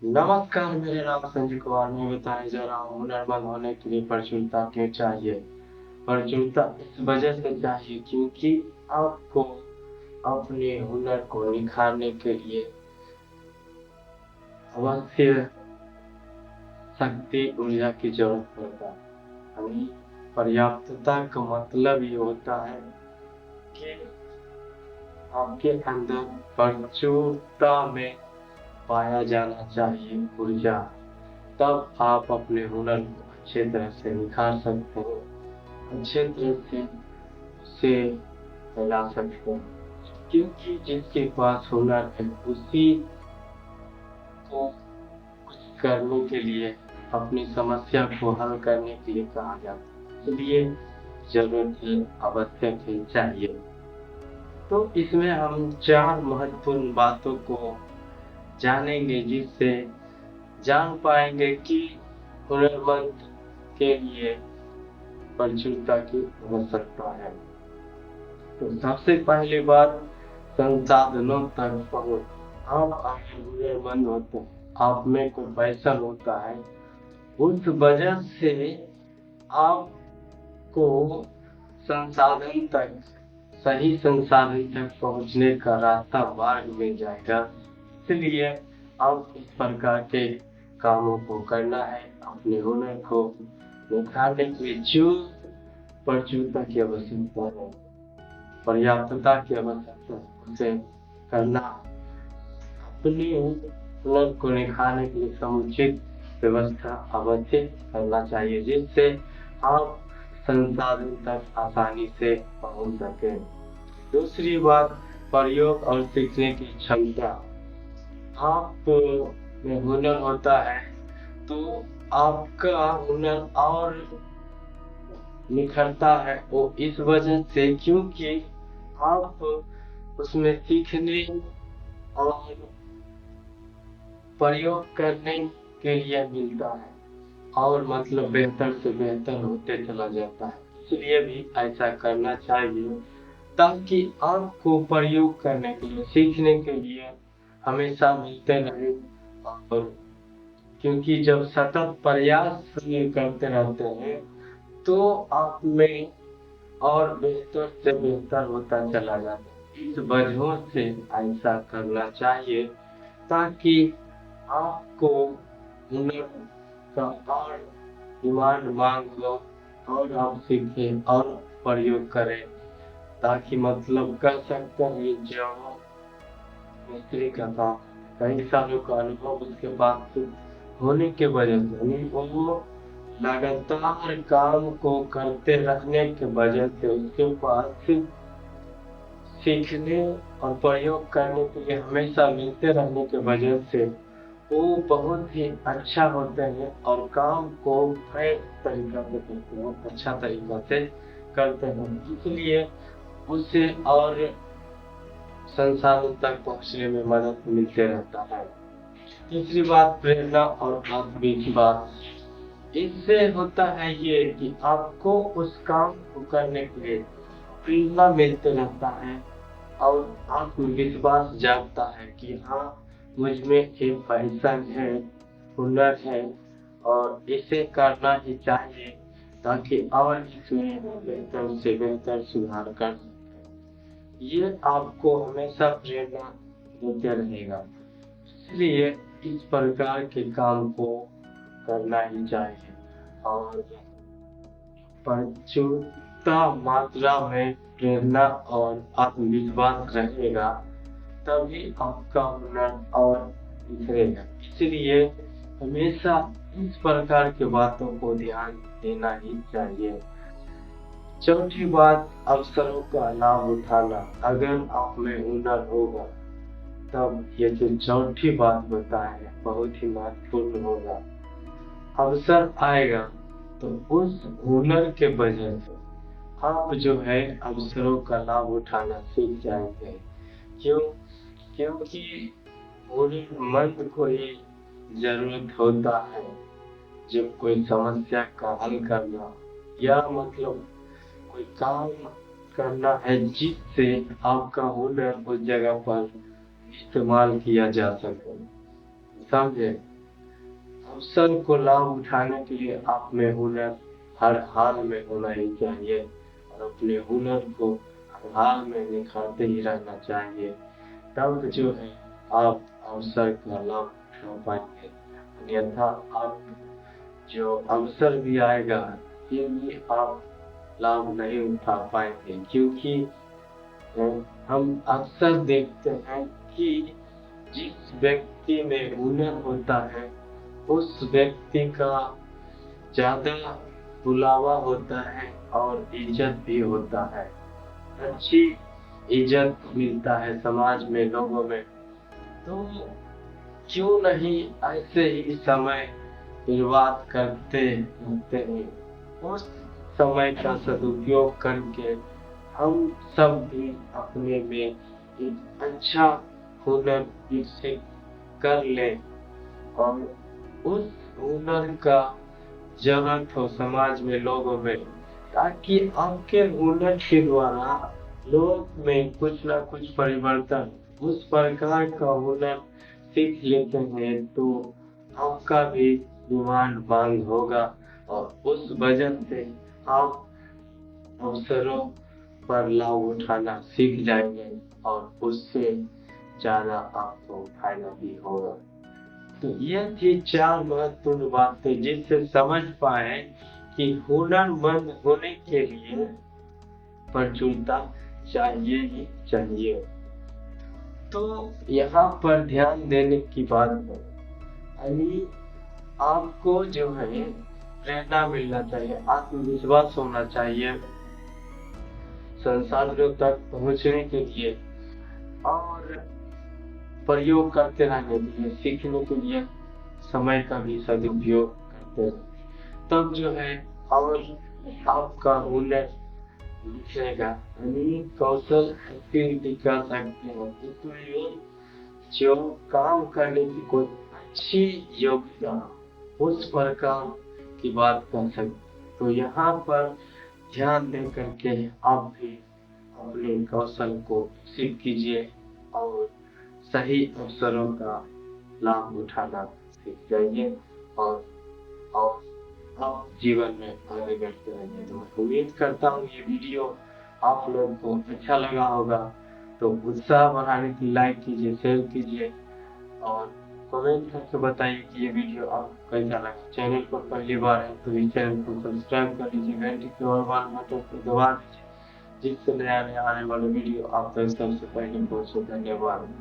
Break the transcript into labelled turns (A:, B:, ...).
A: नमस्कार, मेरा नाम संजय कुमार। मैं बताने जा रहा हूँ हुनरमंद होने के लिए प्रचुरता क्यों चाहिए। प्रचुरता इस वजह से चाहिए क्योंकि आपको अपने हुनर को निखारने के लिए अवश्य शक्ति ऊर्जा की जरूरत पड़ता है। हमें पर्याप्तता का मतलब ये होता है कि आपके अंदर प्रचुरता में पाया जाना चाहिए ऊर्जा। तब आप अपने हुनर को अच्छे तरह से निखार सकते हैं, अच्छे तरह से उसे फैला सकते हैं। क्योंकि जिसके पास हुनर है उसी को कुछ करने के लिए, अपनी समस्या को हल करने के लिए कहा जाता है। इसलिए जरूरत है, आवश्यक है, चाहिए। तो इसमें हम 4 महत्वपूर्ण बातों को जानेंगे, जिससे जान पाएंगे कि हुनरमंद के लिए प्रचुरता की आवश्यकता है। तो सबसे पहली बात, संसाधनों तक पहुंच। आप अगर हुनरमंद होते हैं, आप में कोई पैसा होता है, उस वजह से आपको संसाधन तक, सही संसाधन तक पहुंचने का रास्ता मार्ग मिल जाएगा। इसलिए आप इस प्रकार के कामों को करना है। अपने हुनर को निखारने के लिए जो प्रचुरता की आवश्यकता है, पर्याप्तता की आवश्यकता है, उसे करना। अपने हुनर को निखारने के लिए समुचित व्यवस्था अवश्य करना चाहिए, जिससे आप संसाधन तक आसानी से पहुंच सके। दूसरी बात, प्रयोग और सीखने की क्षमता। आप में हुनर होता है तो आपका हुनर और निखरता है, वो इस वजह से क्योंकि आप उसमें सीखने और प्रयोग करने के लिए मिलता है, और मतलब बेहतर से बेहतर होते चला जाता है। इसलिए भी ऐसा करना चाहिए ताकि आपको प्रयोग करने के लिए, सीखने के लिए हमेशा मिलते रहे। और क्योंकि जब सतत प्रयास करते रहते हैं तो आप में और बेहतर से बेहतर होता चला जाता है। इस वजहों से ऐसा करना चाहिए ताकि आपको हुनर का और डिमांड मांग हो, और आप सीखें और प्रयोग करें। ताकि मतलब कर सकते हैं, जो मिस्त्री का काम, कई सालों का अनुभव उसके पास होने के वजह से, वो लगातार काम को करते रहने के वजह से उसके पास सीखने और प्रयोग करने के लिए हमेशा मिलते रहने की वजह से वो बहुत ही अच्छा होते हैं और काम को फ्रेश तरीका से करते हैं, अच्छा तरीका से करते हैं। इसलिए उससे और संसाधन तक पहुंचने में मदद मिलते रहता है। तीसरी बात, प्रेरणा और आत्मविश्वास। इससे होता है ये कि आपको उस काम को करने के लिए प्रेरणा मिलते रहता है, और आत्मविश्वास जागता है कि हाँ, मुझ में एक पैशन है, हुनर है, और इसे करना ही चाहिए ताकि और इसमें बेहतर से बेहतर सुधार कर सकें। ये आपको हमेशा प्रेरणा देते रहेगा। इसलिए इस प्रकार के काम को करना ही चाहिए, और प्रचुरता मात्रा में प्रेरणा और आत्मविश्वास रहेगा, तभी आपका हुनर और निखरेगा। इसलिए हमेशा इस प्रकार की बातों को ध्यान देना ही चाहिए। चौथी बात, अवसरों का लाभ उठाना। अगर आप में हुनर होगा तब ये जो चौथी बात बताए है बहुत ही महत्वपूर्ण होगा। अवसर आएगा तो उस हुनर के वजह से आप जो है अवसरों का लाभ उठाना सीख जाएंगे। क्यों? क्योंकि हुनरमंद को ही जरूरत होता है जब कोई समस्या का हल करना, या मतलब कोई काम करना है जिससे आपका हुनर उस जगह पर इस्तेमाल किया जा सके। समझे? अवसर को लाभ उठाने के लिए आप में हुनर हर हाल में होना ही चाहिए और अपने हुनर को हर हाल में निखारते ही रहना चाहिए। तब जो है आप अवसर का लाभ उठा पाएंगे, अन्यथा आप जो अवसर भी आएगा ये भी आप लाभ नहीं उठा पाएंगे। क्योंकि हम अक्सर देखते हैं कि जिस व्यक्ति में हुनर होता है उस व्यक्ति का ज्यादा बुलावा होता है और इज्जत भी होता है, अच्छी इज्जत मिलता है समाज में, लोगों में। तो क्यों नहीं ऐसे ही समय बर्बाद करते रहते हैं, उस समय का सदुपयोग करके हम सब भी अपने में एक अच्छा हुनर विकसित कर लें और उस हुनर का जरूरत हो समाज में, लोगों में, ताकि आपके हुनर के द्वारा लोग में कुछ ना कुछ परिवर्तन उस प्रकार का हुनर सीख लेते हैं तो आपका भी डिमांड मांग होगा और उस वजह से आप अवसरों पर लाभ उठाना सीख जाएंगे और उससे ज्यादा आपको फायदा भी होगा। तो ये थी 4 महत्वपूर्ण बातें जिससे समझ पाए कि हुनरमंद होने के लिए प्रचुरता चाहिए ही चाहिए। तो यहाँ पर ध्यान देने की बात है, यानी आपको जो है प्रेरणा मिलना चाहिए, आत्मविश्वास होना चाहिए संसाधनों तक पहुँचने के लिए और प्रयोग करते रहने के लिए, सीखने के लिए समय का भी सदुपयोग करते हैं। तब जो है और आपका हुनर दिखेगा, यानी कौशल एक्टिविटी कर सकते हैं, इसमें जो काम करने की कोई अच्छी योग्यता उस प्रकार की बात कर सकते। तो यहाँ पर ध्यान दे करके आप भी अपने कौशल को विकसित कीजिए और सही अवसरों का लाभ उठाना सीख जाइए और आप जीवन में आगे बढ़ते रहिए। तो मैं उम्मीद करता हूँ ये वीडियो आप लोगों को अच्छा लगा होगा। तो उत्साह बढ़ाने के लिए लाइक कीजिए, शेयर कीजिए और कमेंट करके बताइए कि ये वीडियो आपको कैसा लगा। चैनल पर पहली बार है तो इस चैनल को सब्सक्राइब कर लीजिए, घंटी के और वाल बटन को दबा दीजिए जिससे नया आने वाले वीडियो आप तक सबसे पहले पहुंचे। धन्यवाद।